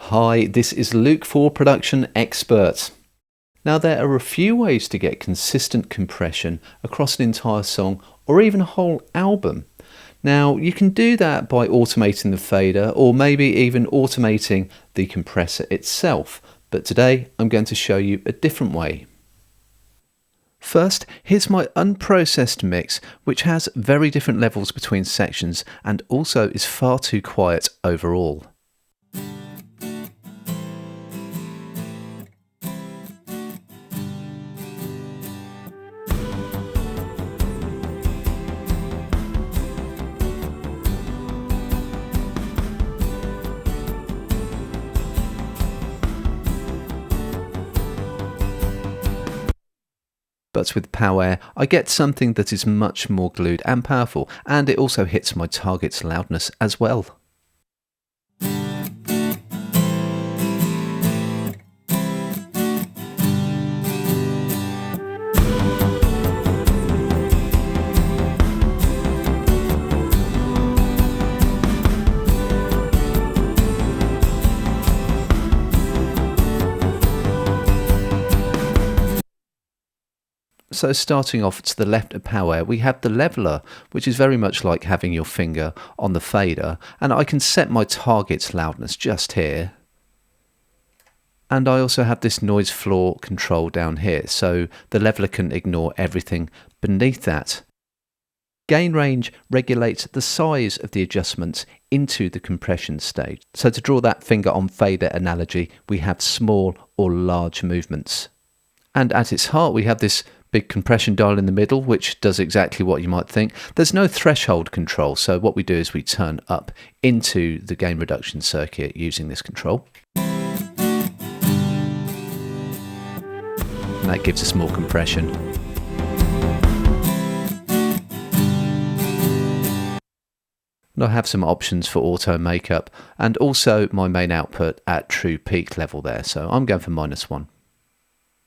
Hi, this is Luke for Production Expert. Now there are a few ways to get consistent compression across an entire song or even a whole album. Now you can do that by automating the fader or maybe even automating the compressor itself, but today I'm going to show you a different way. First, here's my unprocessed mix, which has very different levels between sections and also is far too quiet overall. But with Powair, I get something that is much more glued and powerful, and it also hits my target's loudness as well. So starting off to the left of Powair, we have the leveler, which is very much like having your finger on the fader, and I can set my target's loudness just here. And I also have this noise floor control down here, so the leveler can ignore everything beneath that. Gain range regulates the size of the adjustments into the compression stage. So to draw that finger on fader analogy, we have small or large movements. And at its heart, we have this big compression dial in the middle, which does exactly what you might think. There's no threshold control, so what we do is we turn up into the gain reduction circuit using this control. And that gives us more compression. And I have some options for auto makeup and also my main output at true peak level there, so I'm going for -1.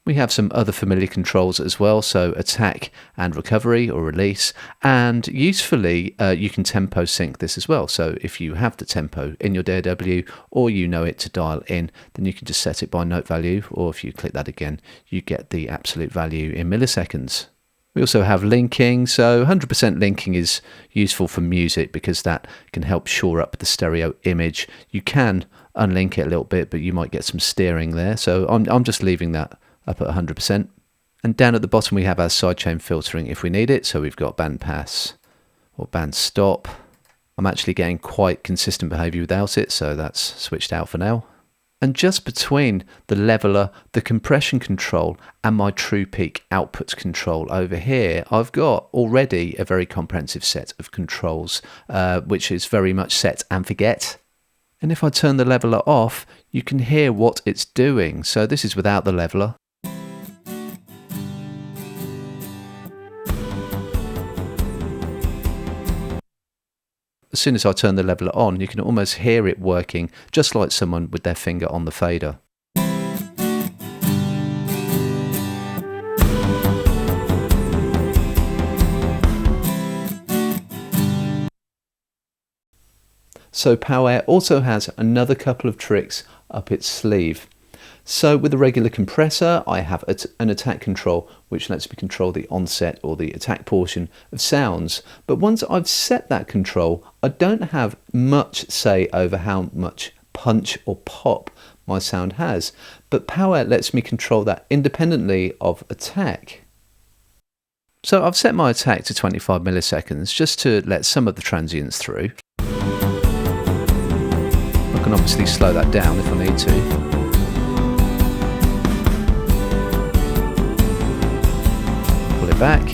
We have some other familiar controls as well, so attack and recovery or release, and usefully you can tempo sync this as well. So if you have the tempo in your DAW or you know it to dial in, then you can just set it by note value, or if you click that again, you get the absolute value in milliseconds. We also have linking, so 100% linking is useful for music because that can help shore up the stereo image. You can unlink it a little bit, but you might get some steering there, so I'm just leaving that up at 100%. And down at the bottom we have our sidechain filtering if we need it, so we've got band pass or band stop. I'm actually getting quite consistent behavior without it, so that's switched out for now. And just between the leveler, the compression control and my true peak output control over here, I've got already a very comprehensive set of controls, which is very much set and forget. And if I turn the leveler off, you can hear what it's doing. So this is without the leveler. As soon as I turn the leveler on, you can almost hear it working, just like someone with their finger on the fader. So Powair also has another couple of tricks up its sleeve. So with a regular compressor, I have an attack control, which lets me control the onset or the attack portion of sounds. But once I've set that control, I don't have much say over how much punch or pop my sound has. But Powair lets me control that independently of attack. So I've set my attack to 25 milliseconds just to let some of the transients through. I can obviously slow that down if I need to. Back.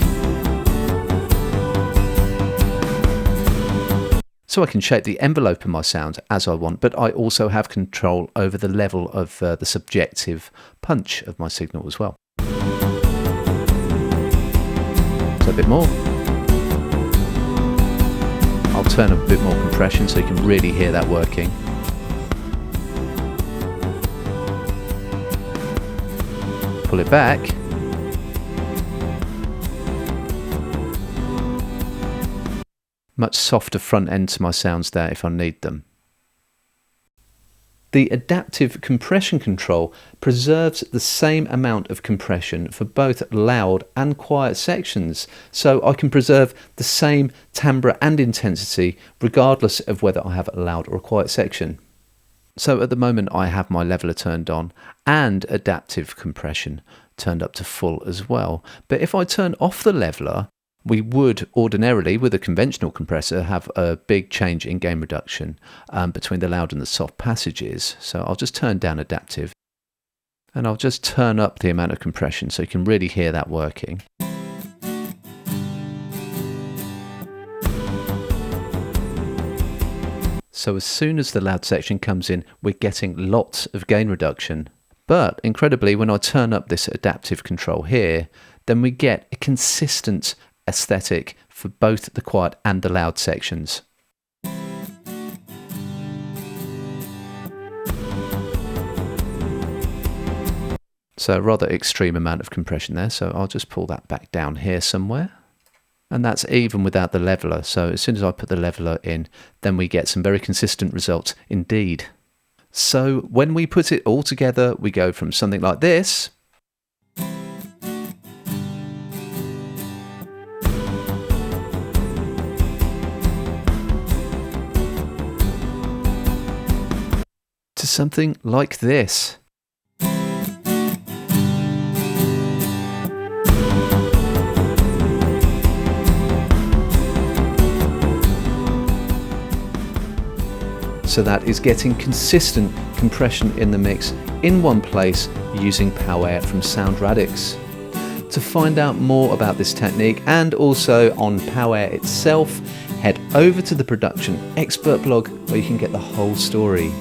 So I can shape the envelope of my sound as I want, but I also have control over the level of the subjective punch of my signal as well. So a bit more. I'll turn a bit more compression so you can really hear that working. Pull it back. Much softer front end to my sounds there if I need them. The adaptive compression control preserves the same amount of compression for both loud and quiet sections, so I can preserve the same timbre and intensity regardless of whether I have a loud or a quiet section. So at the moment I have my leveler turned on and adaptive compression turned up to full as well. But if I turn off the leveler, we would ordinarily, with a conventional compressor, have a big change in gain reduction between the loud and the soft passages. So I'll just turn down adaptive and I'll just turn up the amount of compression so you can really hear that working. So as soon as the loud section comes in, we're getting lots of gain reduction. But incredibly, when I turn up this adaptive control here, then we get a consistent aesthetic for both the quiet and the loud sections. So a rather extreme amount of compression there, so I'll just pull that back down here somewhere. And that's even without the leveler, so as soon as I put the leveler in, then we get some very consistent results indeed. So when we put it all together, we go from something like this to something like this. So that is getting consistent compression in the mix in one place using Powair from Sound Radix. To find out more about this technique and also on Powair itself, head over to the Production Expert blog where you can get the whole story.